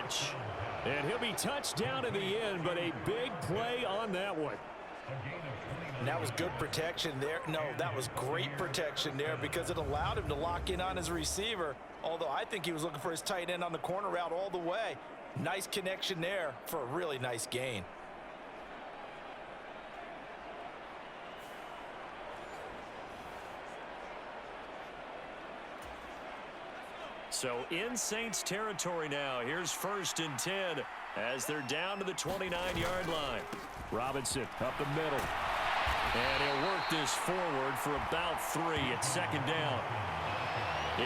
catch. And he'll be touched down in the end, but a big play on that one. And that was good protection there. No, that was great protection there because it allowed him to lock in on his receiver, although I think he was looking for his tight end on the corner route all the way. Nice connection there for a really nice gain. So in Saints territory now. Here's 1st and 10 as they're down to the 29-yard line. Robinson up the middle. And he'll work this forward for about 3 at 2nd down.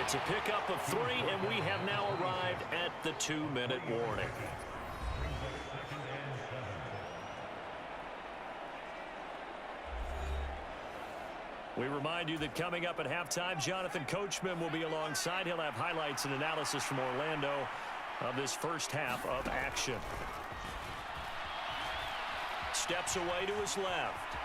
It's a pickup of 3, and we have now arrived at the 2-minute warning. We remind you that coming up at halftime, Jonathan Coachman will be alongside. He'll have highlights and analysis from Orlando of this first half of action. Steps away to his left.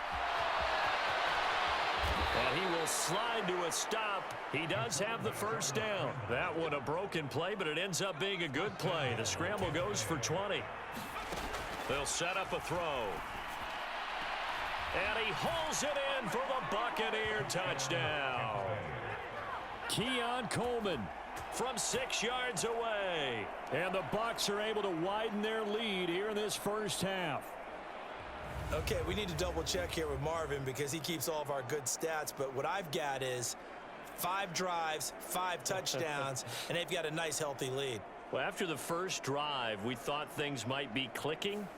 And he will slide to a stop. He does have the 1st down. That one a broken play, but it ends up being a good play. The scramble goes for 20. They'll set up a throw. And he hauls it in for the Buccaneer touchdown. Keon Coleman from 6 yards away. And the Bucs are able to widen their lead here in this first half. Okay, we need to double check here with Marvin because he keeps all of our good stats. But what I've got is 5 drives, 5 touchdowns, and they've got a nice, healthy lead. Well, after the first drive, we thought things might be clicking.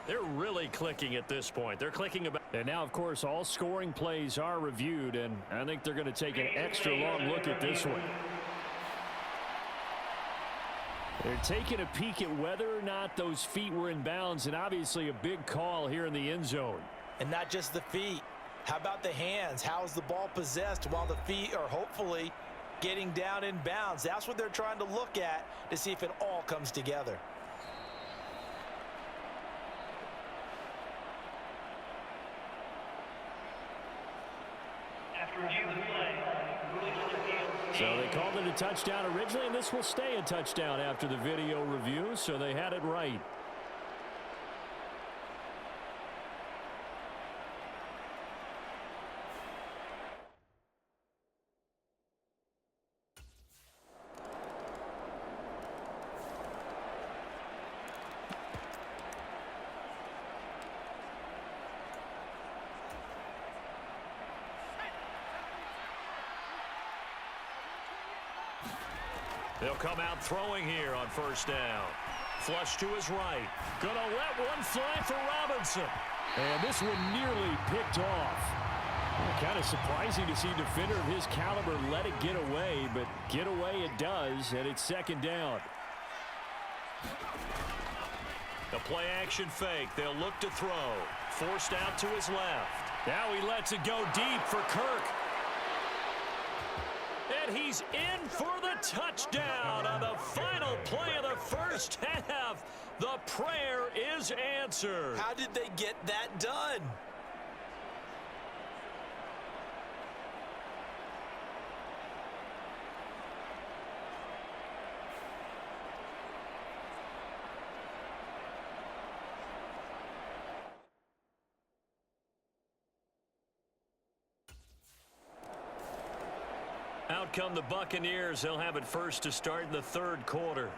They're really clicking at this point. They're clicking about. And now, of course, all scoring plays are reviewed, and I think they're going to take an extra long look at this one. They're taking a peek at whether or not those feet were in bounds, and obviously a big call here in the end zone. And not just the feet. How about the hands? How is the ball possessed while the feet are hopefully getting down in bounds? That's what they're trying to look at to see if it all comes together. So they called it a touchdown originally, and this will stay a touchdown after the video review, so they had it right. They'll come out throwing here on 1st down. Flush to his right. Gonna let one fly for Robinson. And this one nearly picked off. Kind of surprising to see a defender of his caliber let it get away, but get away it does, and it's 2nd down. The play action fake. They'll look to throw. Forced out to his left. Now he lets it go deep for Kirk. And he's in for the touchdown on the final play of the first half. The prayer is answered. How did they get that done? Out come the Buccaneers. They'll have it first to start in the 3rd quarter.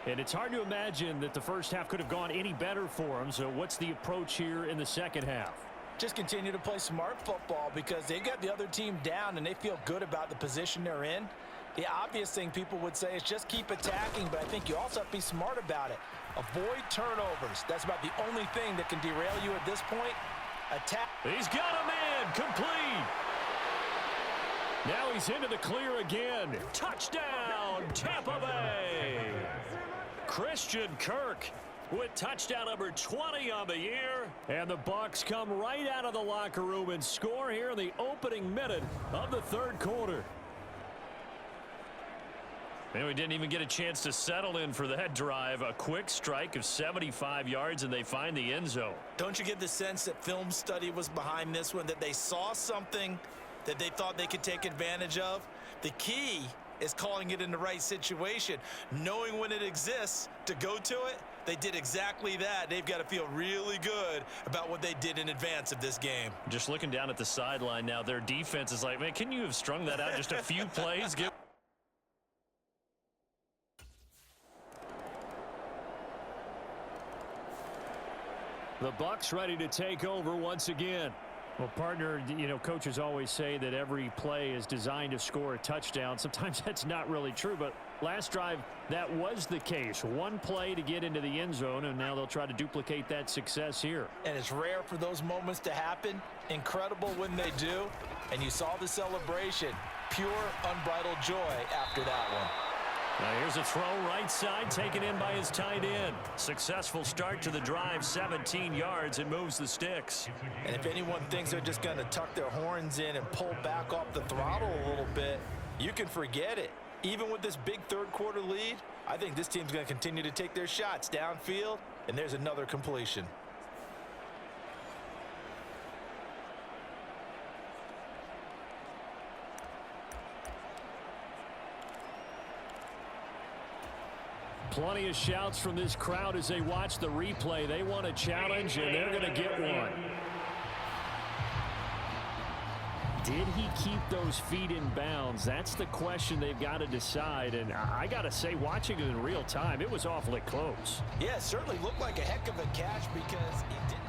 And it's hard to imagine that the first half could have gone any better for them. So what's the approach here in the 2nd half? Just continue to play smart football because they got the other team down and they feel good about the position they're in. The obvious thing people would say is just keep attacking, but I think you also have to be smart about it. Avoid turnovers. That's about the only thing that can derail you at this point. Attack. He's got a man complete. Now he's into the clear again. Touchdown, Tampa Bay. Christian Kirk with touchdown number 20 on the year. And the Bucs come right out of the locker room and score here in the opening minute of the 3rd quarter. And we didn't even get a chance to settle in for that drive. A quick strike of 75 yards, and they find the end zone. Don't you get the sense that film study was behind this one, that they saw something that they thought they could take advantage of? The key is calling it in the right situation. Knowing when it exists to go to it, they did exactly that. They've got to feel really good about what they did in advance of this game. Just looking down at the sideline now, their defense is like, man, can you have strung that out just a few plays? The Bucs ready to take over once again. Well, partner, you know, coaches always say that every play is designed to score a touchdown. Sometimes that's not really true, but last drive, that was the case. One play to get into the end zone, and now they'll try to duplicate that success here. And it's rare for those moments to happen. Incredible when they do. And you saw the celebration. Pure, unbridled joy after that one. Now here's a throw right side, taken in by his tight end. Successful start to the drive, 17 yards, and moves the sticks. And if anyone thinks they're just going to tuck their horns in and pull back off the throttle a little bit, you can forget it. Even with this big third-quarter lead, I think this team's going to continue to take their shots downfield, and there's another completion. Plenty of shouts from this crowd as they watch the replay. They want a challenge, and they're going to get one. Did he keep those feet in bounds? That's the question they've got to decide. And I got to say, watching it in real time, it was awfully close. Yeah, it certainly looked like a heck of a catch because he didn't.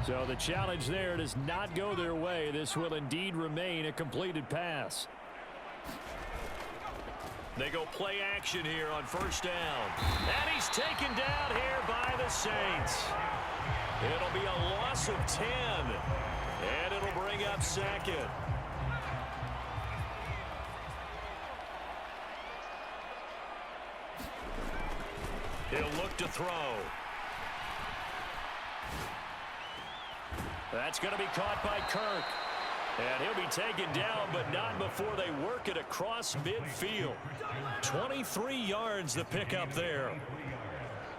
So the challenge there does not go their way. This will indeed remain a completed pass. They go play action here on first down. And he's taken down here by the Saints. It'll be a loss of 10. And it'll bring up second. He'll look to throw. That's going to be caught by Kirk. And he'll be taken down, but not before they work it across midfield. 23 yards the pickup there.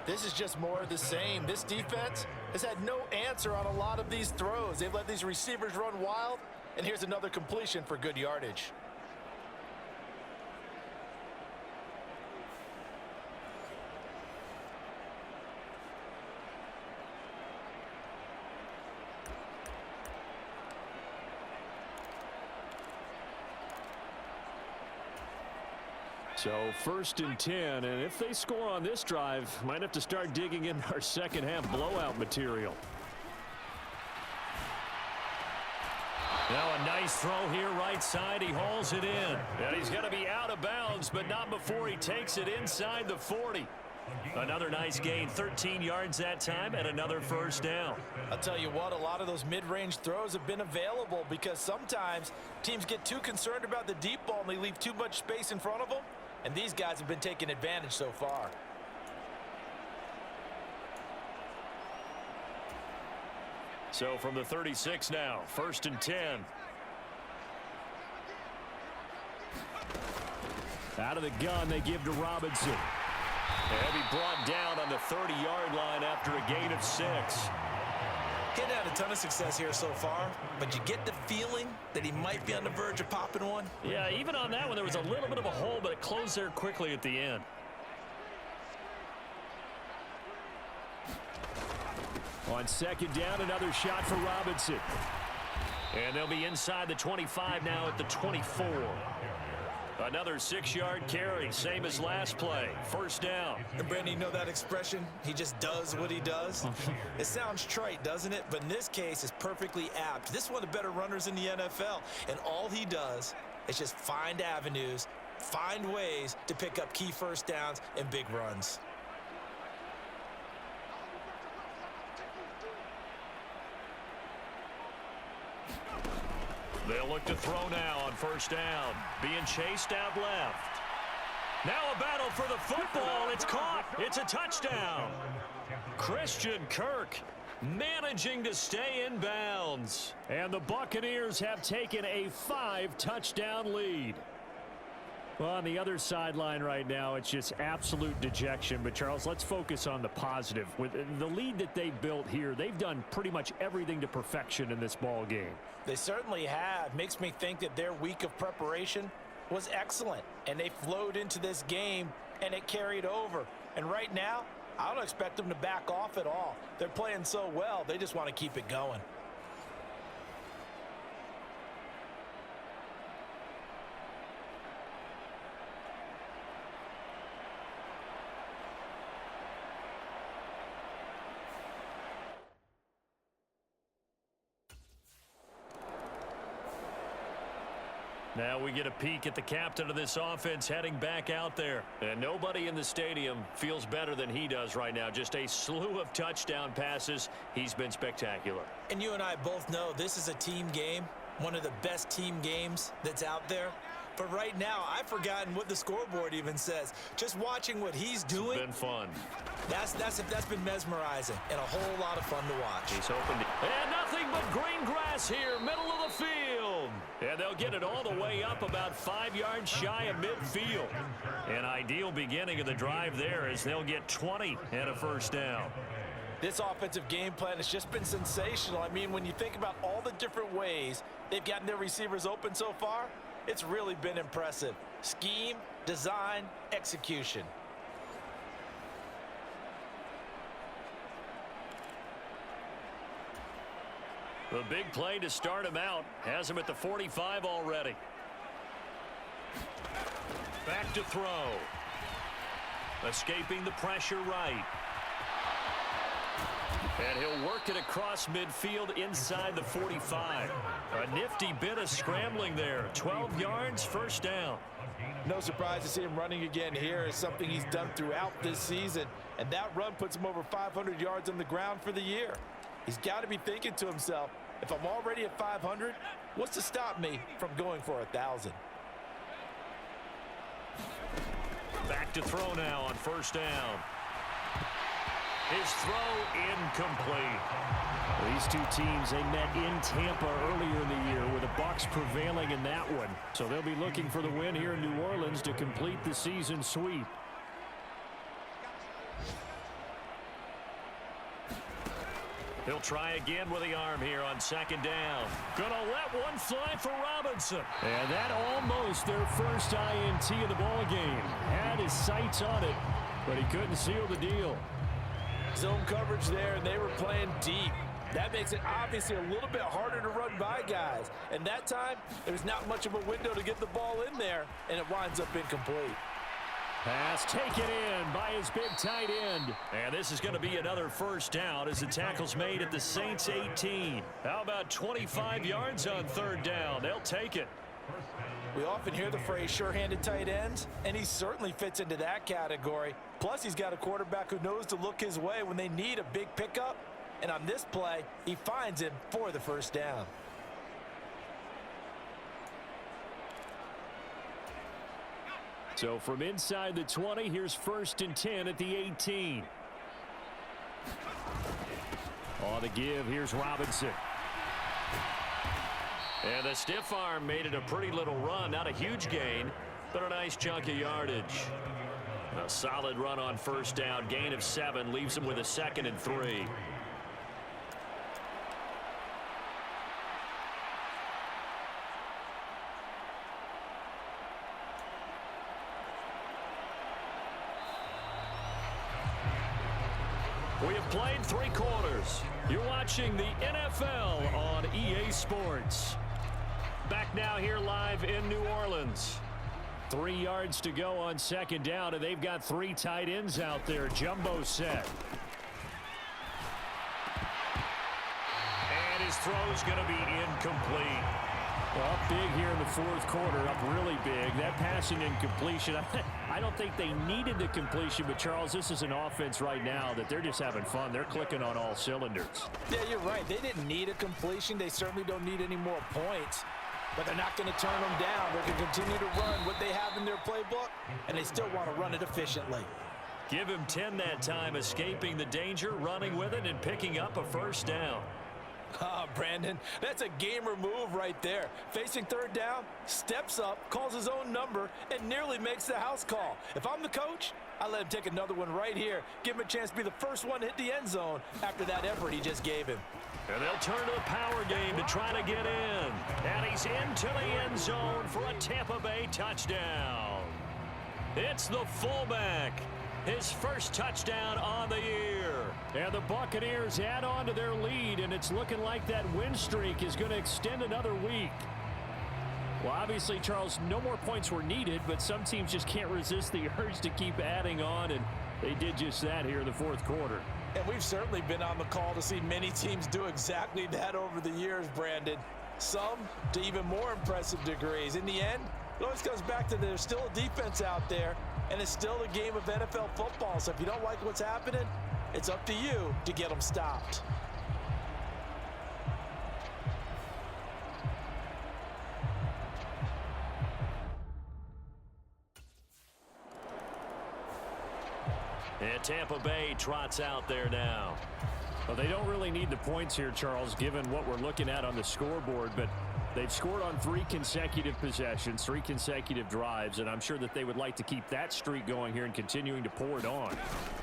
This is just more of the same. This defense has had no answer on a lot of these throws. They've let these receivers run wild, and here's another completion for good yardage. So first and 10, and if they score on this drive, might have to start digging in our second half blowout material. Now a nice throw here right side. He hauls it in. And he's going to be out of bounds, but not before he takes it inside the 40. Another nice gain, 13 yards that time, and another first down. I'll tell you what, a lot of those mid-range throws have been available because sometimes teams get too concerned about the deep ball and they leave too much space in front of them. And these guys have been taking advantage so far. So from the 36 now, first and 10. Out of the gun, they give to Robinson. And he'll be brought down on the 30-yard line after a gain of 6. He's had a ton of success here so far, but you get the feeling that he might be on the verge of popping one. Yeah, even on that one, there was a little bit of a hole, but it closed there quickly at the end. On second down, another shot for Robinson. And they'll be inside the 25 now at the 24. Another 6-yard carry, same as last play. First down. And Brandon, you know that expression? He just does what he does. It sounds trite, doesn't it? But in this case, it's perfectly apt. This is one of the better runners in the NFL. And all he does is just find avenues, find ways to pick up key first downs and big runs. They'll look to throw now on first down. Being chased out left. Now a battle for the football. It's caught. It's a touchdown. Christian Kirk managing to stay in bounds. And the Buccaneers have taken a 5-touchdown lead. Well, on the other sideline right now, it's just absolute dejection. But, Charles, let's focus on the positive. With the lead that they've built here, they've done pretty much everything to perfection in this ball game. They certainly have. Makes me think that their week of preparation was excellent. And they flowed into this game, and it carried over. And right now, I don't expect them to back off at all. They're playing so well, they just want to keep it going. Now we get a peek at the captain of this offense heading back out there. And nobody in the stadium feels better than he does right now. Just a slew of touchdown passes. He's been spectacular. And you and I both know this is a team game, one of the best team games that's out there. But right now, I've forgotten what the scoreboard even says. Just watching what he's doing. It's been fun. That's been mesmerizing and a whole lot of fun to watch. He's opened it. And nothing but green grass here, middle of the field. And they'll get it all the way up about 5 yards shy of midfield. An ideal beginning of the drive there as they'll get 20 and a first down. This offensive game plan has just been sensational. I mean, when you think about all the different ways they've gotten their receivers open so far, it's really been impressive. Scheme, design, execution. The big play to start him out has him at the 45 already. Back to throw. Escaping the pressure right. And he'll work it across midfield inside the 45. A nifty bit of scrambling there. 12 yards, first down. No surprise to see him running again here. It's something he's done throughout this season. And that run puts him over 500 yards on the ground for the year. He's got to be thinking to himself, if I'm already at 500, what's to stop me from going for 1,000? Back to throw now on first down. His throw incomplete. These two teams, they met in Tampa earlier in the year with the Bucs prevailing in that one. So they'll be looking for the win here in New Orleans to complete the season sweep. He'll try again with the arm here on second down. Gonna let one fly for Robinson. And that almost their first INT of the ball game. Had his sights on it, but he couldn't seal the deal. Zone coverage there, and they were playing deep. That makes it obviously a little bit harder to run by guys. And that time, there's not much of a window to get the ball in there, and it winds up incomplete. Pass taken in by his big tight end. And this is going to be another first down as the tackle's made at the Saints 18. How about 25 yards on third down? They'll take it. We often hear the phrase sure-handed tight ends, and he certainly fits into that category. Plus, he's got a quarterback who knows to look his way when they need a big pickup. And on this play, he finds him for the first down. So from inside the 20, here's first and 10 at the 18. On the give, here's Robinson. And the stiff arm made it a pretty little run. Not a huge gain, but a nice chunk of yardage. A solid run on first down. Gain of 7 leaves him with a 2nd and 3. We have played 3 quarters. You're watching the NFL on EA Sports. Back now here live in New Orleans. 3 yards to go on second down, and they've got 3 tight ends out there. Jumbo set. And his throw's going to be incomplete. Well, up big here in the fourth quarter, up really big. That passing incompletion, I don't think they needed the completion, but Charles, this is an offense right now that they're just having fun. They're clicking on all cylinders. Yeah, you're right. They didn't need a completion. They certainly don't need any more points, but they're not going to turn them down. They're going to continue to run what they have in their playbook, and they still want to run it efficiently. Give him 10 that time, escaping the danger, running with it, and picking up a first down. Brandon, that's a gamer move right there. Facing third down, steps up, calls his own number, and nearly makes the house call. If I'm the coach, I let him take another one right here. Give him a chance to be the first one to hit the end zone after that effort he just gave him. And they'll turn to the power game to try to get in. And he's into the end zone for a Tampa Bay touchdown. It's the fullback. His first touchdown on the year. And the Buccaneers add on to their lead, and it's looking like that win streak is going to extend another week. Well, obviously, Charles, no more points were needed, but some teams just can't resist the urge to keep adding on, and they did just that here in the fourth quarter. And we've certainly been on the call to see many teams do exactly that over the years, Brandon. Some to even more impressive degrees. In the end, it always comes back to there's still a defense out there, and it's still a game of NFL football. So if you don't like what's happening, it's up to you to get them stopped. And Tampa Bay trots out there now. Well, they don't really need the points here, Charles, given what we're looking at on the scoreboard, but they've scored on 3 consecutive possessions, 3 consecutive drives, and I'm sure that they would like to keep that streak going here and continuing to pour it on.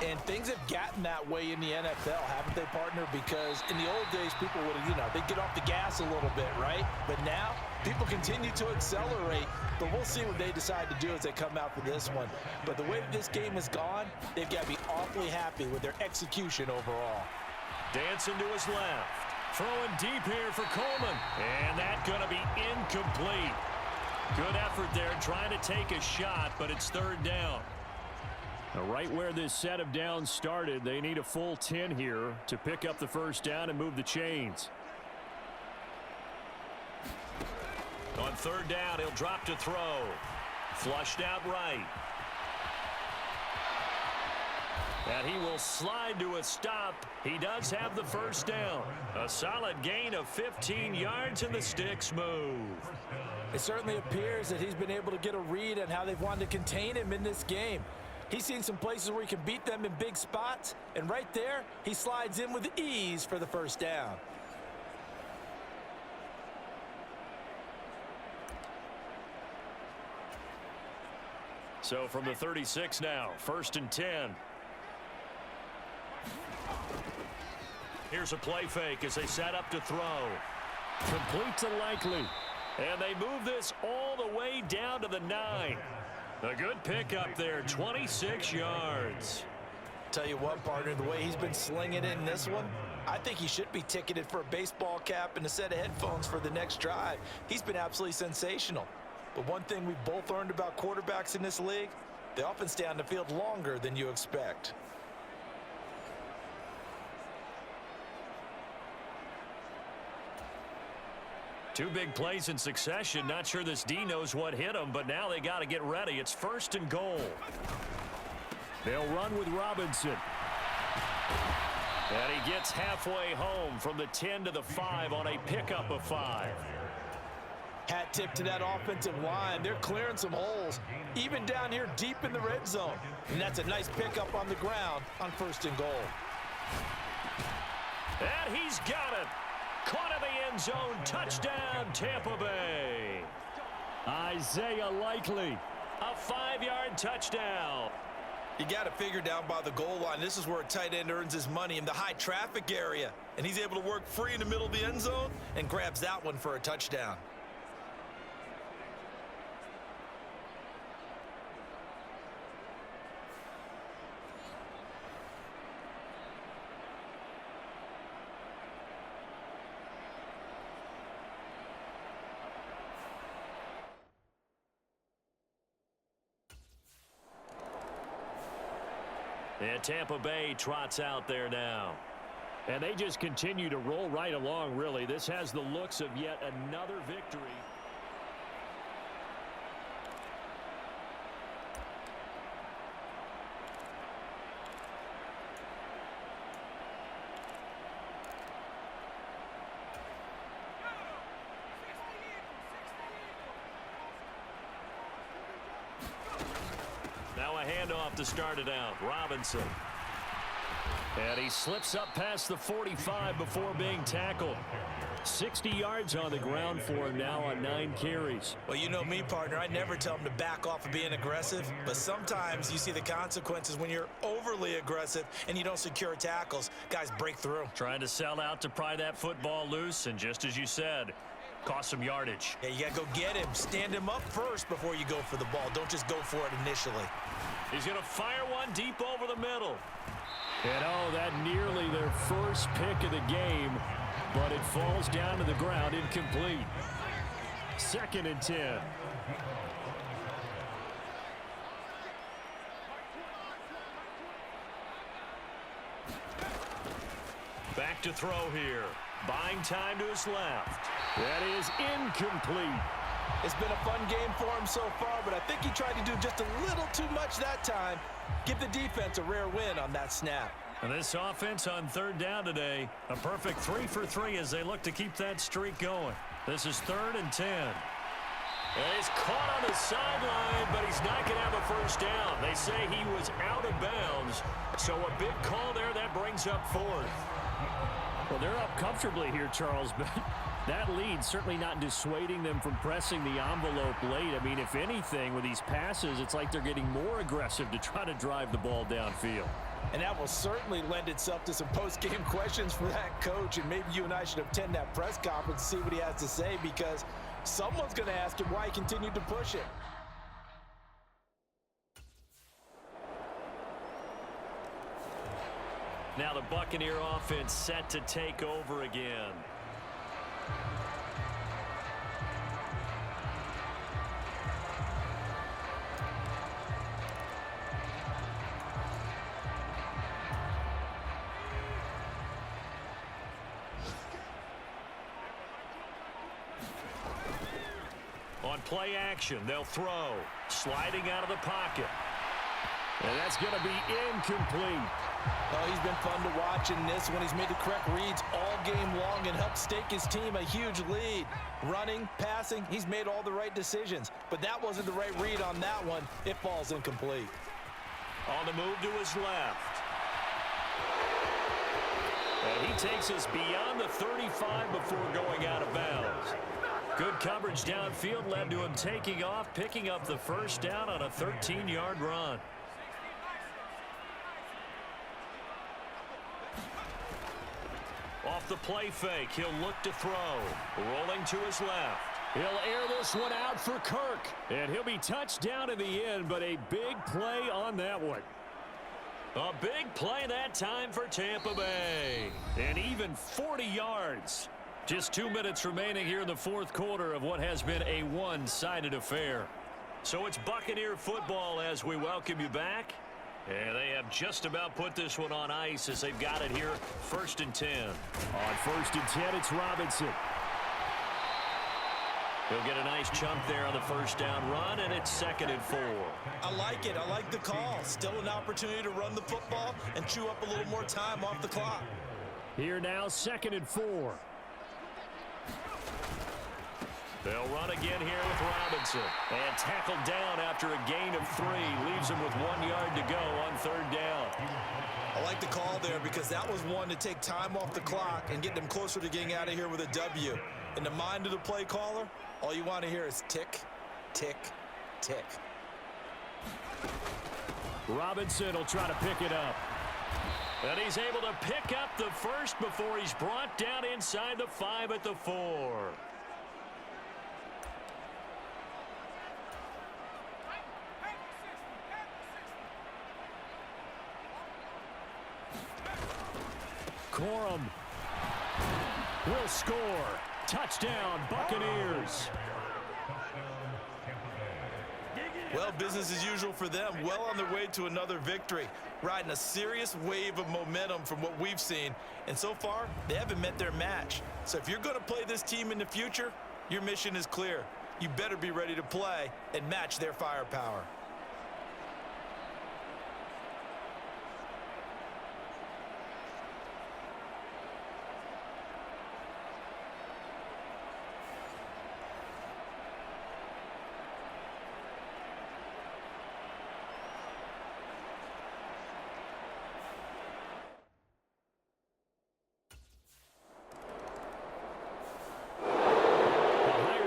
And things have gotten that way in the NFL, haven't they, partner? Because in the old days, people would, they'd get off the gas a little bit, right? But now, people continue to accelerate, but we'll see what they decide to do as they come out for this one. But the way that this game has gone, they've got to be awfully happy with their execution overall. Dancing to his left. Throwing deep here for Coleman. And that's going to be incomplete. Good effort there trying to take a shot, but it's third down. Now, right where this set of downs started, they need a full 10 here to pick up the first down and move the chains. On third down, he'll drop to throw. Flushed out right. And he will slide to a stop. He does have the first down. A solid gain of 15 yards, and the sticks move. It certainly appears that he's been able to get a read on how they've wanted to contain him in this game. He's seen some places where he can beat them in big spots, and right there, he slides in with ease for the first down. So from the 36 now, first and 10. Here's a play fake as they set up to throw. Complete to Likely. And they move this all the way down to the 9. A good pickup there, 26 yards. Tell you what, partner, the way he's been slinging it in this one, I think he should be ticketed for a baseball cap and a set of headphones for the next drive. He's been absolutely sensational. But one thing we've both learned about quarterbacks in this league, they often stay on the field longer than you expect. Two big plays in succession. Not sure this D knows what hit him, but now they got to get ready. It's first and goal. They'll run with Robinson. And he gets halfway home from the 10 to the 5 on a pickup of 5. Hat tip to that offensive line. They're clearing some holes, even down here deep in the red zone. And that's a nice pickup on the ground on first and goal. And he's got it. Caught in the end zone. Touchdown, Tampa Bay. Isaiah Likely. A 5-yard touchdown. You got to figure down by the goal line. This is where a tight end earns his money, in the high traffic area. And he's able to work free in the middle of the end zone and grabs that one for a touchdown. And Tampa Bay trots out there now. And they just continue to roll right along, really. This has the looks of yet another victory. Now a handoff to start it out. Robinson. And he slips up past the 45 before being tackled. 60 yards on the ground for him now on 9 carries. Well, you know me, partner. I never tell him to back off of being aggressive, but sometimes you see the consequences when you're overly aggressive and you don't secure tackles. Guys break through. Trying to sell out to pry that football loose, and just as you said, cost some yardage. Yeah, you got to go get him. Stand him up first before you go for the ball. Don't just go for it initially. He's going to fire one deep over the middle. And that nearly their first pick of the game, but it falls down to the ground incomplete. 2nd and 10. Back to throw here. Buying time to his left. That is incomplete. It's been a fun game for him so far, but I think he tried to do just a little too much that time. Give the defense a rare win on that snap. And this offense on 3rd down today, a perfect 3 for 3 as they look to keep that streak going. This is 3rd and 10. And he's caught on the sideline, but he's not going to have a first down. They say he was out of bounds, so a big call there that brings up 4th. Well, they're up comfortably here, Charles, but that lead certainly not dissuading them from pressing the envelope late. I mean, if anything, with these passes, it's like they're getting more aggressive to try to drive the ball downfield. And that will certainly lend itself to some post-game questions for that coach, and maybe you and I should attend that press conference and see what he has to say, because someone's going to ask him why he continued to push it. Now the Buccaneer offense set to take over again. On play action, they'll throw. Sliding out of the pocket. And that's going to be incomplete. Oh, he's been fun to watch in this one. He's made the correct reads all game long and helped stake his team a huge lead. Running, passing, he's made all the right decisions. But that wasn't the right read on that one. It falls incomplete. On the move to his left. And he takes us beyond the 35 before going out of bounds. Good coverage downfield led to him taking off, picking up the first down on a 13-yard run. Off the play fake, he'll look to throw. Rolling to his left. He'll air this one out for Kirk. And he'll be touched down in the end, but a big play on that one. A big play that time for Tampa Bay. And even 40 yards. Just 2 minutes remaining here in the 4th quarter of what has been a one-sided affair. So it's Buccaneer football as we welcome you back. And they have just about put this one on ice as they've got it here. 1st and 10. On 1st and 10, it's Robinson. He'll get a nice chunk there on the first down run, and it's 2nd and 4. I like it. I like the call. Still an opportunity to run the football and chew up a little more time off the clock. Here now, 2nd and 4. They'll run again here with Robinson. And tackled down after a gain of 3. Leaves him with 1 yard to go on 3rd down. I like the call there because that was one to take time off the clock and get them closer to getting out of here with a W. In the mind of the play caller, all you want to hear is tick, tick, tick. Robinson will try to pick it up. And he's able to pick up the first before he's brought down inside the 5 at the 4. Corum will score. Touchdown, Buccaneers. Well, business as usual for them. Well on their way to another victory. Riding a serious wave of momentum from what we've seen. And so far, they haven't met their match. So if you're going to play this team in the future, your mission is clear. You better be ready to play and match their firepower.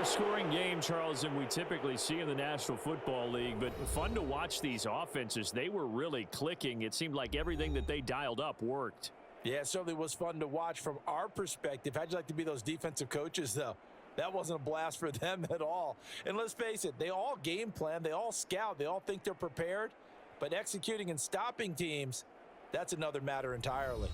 scoring game, Charles, than we typically see in the National Football League, but fun to watch these offenses. They were really clicking. It seemed like everything that they dialed up worked. Yeah, it certainly was fun to watch from our perspective. How'd you like to be those defensive coaches, though? That wasn't a blast for them at all. And let's face it, they all game plan, they all scout, they all think they're prepared, but executing and stopping teams, that's another matter entirely.